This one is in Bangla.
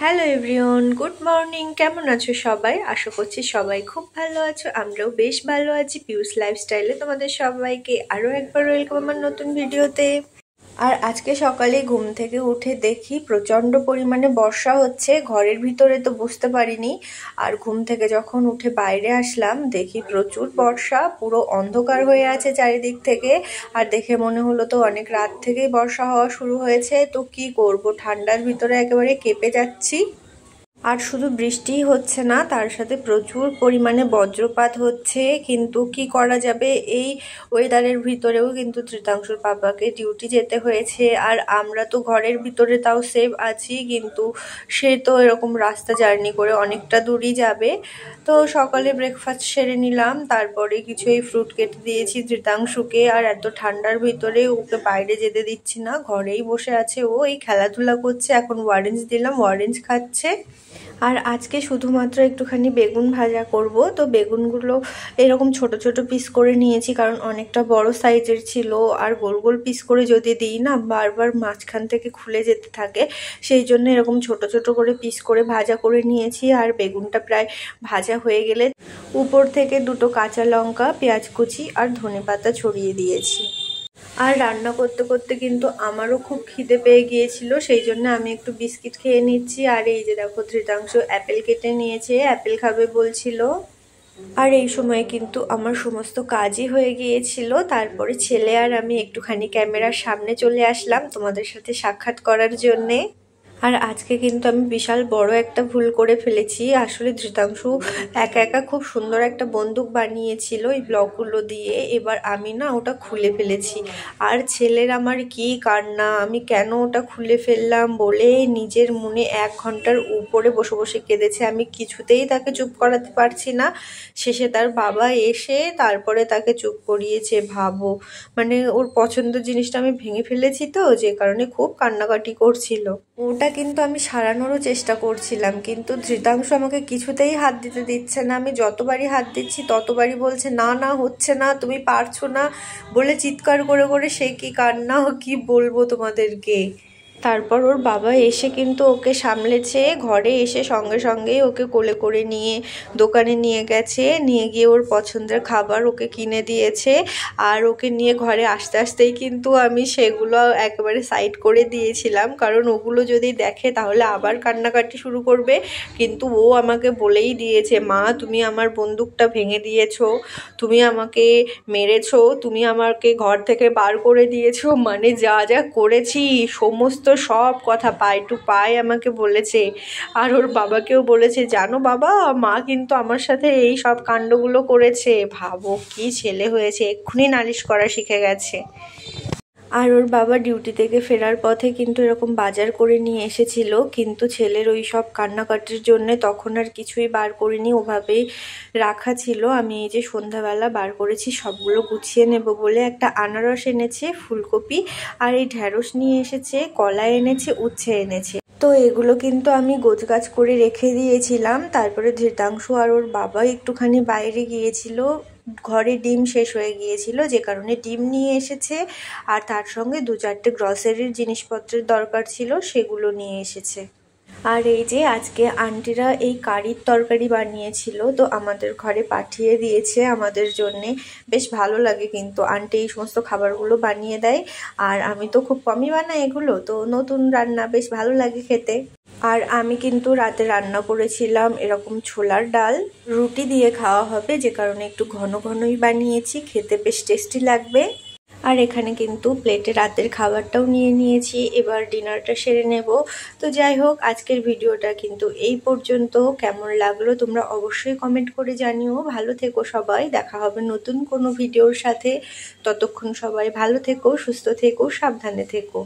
Hello everyone, good morning. কেমন আছো সবাই? আশা করছি সবাই খুব ভালো আছো। আমরাও বেশ ভালো আছি। পিউস লাইফস্টাইলে তোমাদের সবাইকে আরও একবার ওয়েলকাম আমার নতুন ভিডিওতে। আর আজকে সকালে ঘুম থেকে উঠে দেখি প্রচণ্ড পরিমাণে বর্ষা হচ্ছে। ঘরের ভিতরে তো বুঝতে পারিনি, আর ঘুম থেকে যখন উঠে বাইরে আসলাম দেখি প্রচুর বর্ষা, পুরো অন্ধকার হয়ে আছে চারিদিক থেকে। আর দেখে মনে হলো তো অনেক রাত থেকেই বর্ষা হওয়া শুরু হয়েছে। তো কি করব, ঠান্ডার ভিতরে একেবারে কেঁপে যাচ্ছি। আর শুধু বৃষ্টিই হচ্ছে না, তার সাথে প্রচুর পরিমাণে বজ্রপাত হচ্ছে। কিন্তু কি করা যাবে, এই ওয়েদারের ভিতরেও কিন্তু ত্রিতাংশুর পাপাকে ডিউটি যেতে হয়েছে। আর আমরা তো ঘরের ভিতরে তাও সেভ আছি, কিন্তু সে তো এরকম রাস্তা জার্নি করে অনেকটা দূরই যাবে। তো সকালে ব্রেকফাস্ট সেরে নিলাম, তারপরে কিছু এই ফ্রুট কেটে দিয়েছি ত্রিতাংশুকে। আর এত ঠান্ডার ভিতরে ওকে বাইরে যেতে দিচ্ছি না, ঘরেই বসে আছে। ও এই খেলাধুলা করছে। এখন অরেঞ্জ দিলাম, অরেঞ্জ খাচ্ছে। আর আজকে শুধুমাত্র একটুখানি বেগুন ভাজা করব। তো বেগুনগুলো এরকম ছোট ছোট পিস করে নিয়েছি, কারণ অনেকটা বড় সাইজের ছিল। আর গোল গোল পিস করে যদি দিই না, বারবার মাঝখান থেকে খুলে যেতে থাকে, সেই জন্য এরকম ছোট ছোট করে পিস করে ভাজা করে নিয়েছি। আর বেগুনটা প্রায় ভাজা হয়ে গেলে উপর থেকে দুটো কাঁচা লঙ্কা, পেঁয়াজ কুচি আর ধনেপাতা ছড়িয়ে দিয়েছি। আর রান্না করতে করতে কিন্তু আমারও খুব খিদে পেয়ে গিয়েছিল, সেই জন্য আমি একটু বিস্কিট খেয়ে নিচ্ছি। আর এই যে দেখো, ত্রিতাংশু অ্যাপেল কেটে নিয়েছে, অ্যাপেল খাবে বলছিল। আর এই সময় কিন্তু আমার সমস্ত কাজই হয়ে গিয়েছিল। তারপরে ছেলে আর আমি একটুখানি ক্যামেরার সামনে চলে আসলাম তোমাদের সাথে সাক্ষাৎ করার জন্যে। আর আজকে কিন্তু আমি বিশাল বড় একটা ভুল করে ফেলেছি। আসলে ধৃতাংশু একা একা খুব সুন্দর একটা বন্দুক বানিয়েছিল এই ব্লকগুলো দিয়ে। এবার আমি না ওটা খুলে ফেলেছি। আর ছেলের আমার কি কান্না, আমি কেন ওটা খুলে ফেললাম বলে নিজের মনে 1 ঘন্টার উপরে বসে বসে কেঁদেছে। আমি কিছুতেই তাকে চুপ করাতে পারছি না। শেষে তার বাবা এসে তারপরে তাকে চুপ করিয়েছে। ভাবো, মানে ওর পছন্দের জিনিসটা আমি ভেঙে ফেলেছি, তো যে কারণে খুব কান্নাকাটি করছিল। ওটা কিন্তু আমি সারানোরও চেষ্টা করছিলাম, কিন্তু ধৃতাংশ আমাকে কিছুতেই হাত দিতে দিচ্ছে না। আমি যতবারই হাত দিচ্ছি ততবারই বলছে না না, হচ্ছে না, তুমি পারছো না বলে চিৎকার করে করে সে কি কান্না, কি বলবো তোমাদেরকে। তারপর ওর বাবা এসে কিন্তু ওকে সামলেছে। ঘরে এসে সঙ্গে সঙ্গেই ওকে কোলে করে নিয়ে দোকানে নিয়ে গেছে, নিয়ে গিয়ে ওর পছন্দের খাবার ওকে কিনে দিয়েছে। আর ওকে নিয়ে ঘরে আসতে আসতেই কিন্তু আমি সেগুলো একেবারে সাইড করে দিয়েছিলাম, কারণ ওগুলো যদি দেখে তাহলে আবার কান্নাকাটি শুরু করবে। কিন্তু ও আমাকে বলেই দিয়েছে, মা তুমি আমার বন্দুকটা ভেঙে দিয়েছো, তুমি আমাকে মেরেছো, তুমি আমাকে ঘর থেকে বার করে দিয়েছো, মানে যা যা করেছি সমস্ত সব কথা পাই টু পাই আমাকে বলেছে। আর ওর বাবাকেও বলেছে, জানো বাবা, মা কিন্তু আমার সাথে এই সব কাণ্ডগুলো করেছে। ভাবো কি ছেলে হয়েছে, এক্ষুনি নালিশ করা শিখে গেছে। আর ওর বাবা ডিউটি থেকে ফেরার পথে কিন্তু এরকম বাজার করে নিয়ে এসেছিল, কিন্তু ছেলের ওই সব কান্নাকাটির জন্য তখন আর কিছুই বার করিনি, ওভাবেই রাখা ছিল। আমি এই যে সন্ধ্যাবেলা বার করেছি সবগুলো গুছিয়ে নেব বলে। একটা আনারস এনেছে, ফুলকপি আর এই ঢ্যাঁড়স নিয়ে এসেছে, কলা এনেছে, উচ্ছে এনেছে। তো এগুলো কিন্তু আমি গোছগাছ করে রেখে দিয়েছিলাম। তারপরে ধৃতাংশু আর ওর বাবা একটুখানি বাইরে গিয়েছিল, ঘরে ডিম শেষ হয়ে গিয়েছিল, যে কারণে ডিম নিয়ে এসেছে। আর তার সঙ্গে 2-4টে গ্রসারির জিনিসপত্রের দরকার ছিল, সেগুলো নিয়ে এসেছে। আর এই যে আজকে আন্টিরা এই কারির তরকারি বানিয়েছিল, তো আমাদের ঘরে পাঠিয়ে দিয়েছে আমাদের জন্যে। বেশ ভালো লাগে কিন্তু আন্টি এই সমস্ত খাবারগুলো বানিয়ে দেয়। আর আমি তো খুব কমই বানাই এগুলো, তো নতুন রান্না বেশ ভালো লাগে খেতে। আর আমি কিন্তু রাতে রান্না করেছিলাম এরকম ছোলার ডাল, রুটি দিয়ে খাওয়া হবে, যে কারণে একটু ঘন ঘনই বানিয়েছি, খেতে বেশ টেস্টি লাগবে। আর এখানে কিন্তু প্লেটে রাতের খাবারটাও নিয়ে নিয়েছি, এবার ডিনারটা সেরে নেব। তো যাই হোক, আজকের ভিডিওটা কিন্তু এই পর্যন্ত। কেমন লাগলো তোমরা অবশ্যই কমেন্ট করে জানিও। ভালো থেকো সবাই, দেখা হবে নতুন কোনো ভিডিওর সাথে। ততক্ষণ সবাই ভালো থেকো, সুস্থ থেকো, সাবধানে থেকো।